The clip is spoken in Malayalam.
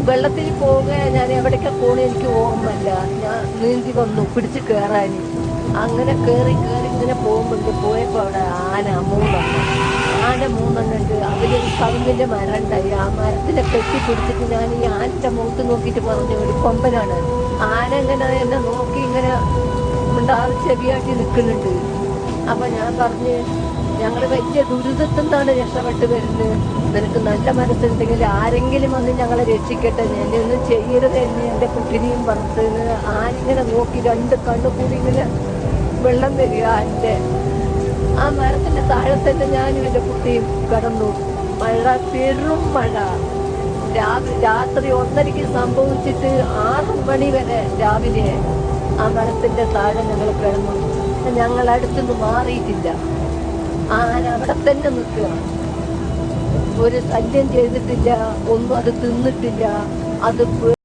വെള്ളത്തിൽ പോവുക ഞാൻ എവിടേക്കാ പോണേ എനിക്ക് ഓർമ്മയില്ല. ഞാൻ നീന്തി വന്നു പിടിച്ച് കയറാൻ. അങ്ങനെ കയറി കയറി ഇങ്ങനെ പോയപ്പോൾ അവിടെ ആന മൂന്നെണ്ണം ഉണ്ട്. അതിലൊരു കവുങ്ങിൻ്റെ മരം ഉണ്ടായി. ആ മരത്തിനെ കെട്ടിപ്പിടിച്ചിട്ട് ഞാൻ ഈ ആനൻ്റെ മുഖത്ത് നോക്കിയിട്ട് പറഞ്ഞു, ഒരു കൊമ്പനാണ്. ആന ഇങ്ങനെ എന്നെ നോക്കി ഇങ്ങനെ ഉണ്ടാതെ ചെവിയാട്ടി നിൽക്കുന്നുണ്ട്. അപ്പം ഞാൻ പറഞ്ഞ്, ഞങ്ങൾ വലിയ ദുരിതത്തിൽ നിന്നാണ് രക്ഷപ്പെട്ട് വരുന്നത്. നിനക്ക് നല്ല മനസ്സുണ്ടെങ്കിൽ ആരെങ്കിലും വന്ന് ഞങ്ങളെ രക്ഷിക്കട്ടെ, എന്നെ ഒന്നും ചെയ്യരുത് എന്ന് എൻ്റെ കുട്ടിനെയും പറഞ്ഞത്. ആനിങ്ങനെ നോക്കി രണ്ട് കണ്ണു കൂടി ഇങ്ങനെ വെള്ളം വരിക. എൻ്റെ ആ മരത്തിൻ്റെ താഴെ തന്നെ ഞാനും എൻ്റെ കുട്ടിയും കിടന്നു. മഴ, പെരും മഴ. രാത്രി 1:30 സംഭവിച്ചിട്ട് 6 മണി വരെ രാവിലെ ആ മരത്തിൻ്റെ താഴെ ഞങ്ങൾ കിടന്നു. ഞങ്ങൾ അടുത്തുനിന്ന് മാറിയിട്ടില്ല. ആന അവിടെ തന്നെ നിൽക്കുക. ഒരു ശല്യം ചെയ്തിട്ടില്ല, ഒന്നും അത് തിന്നിട്ടില്ല. അത്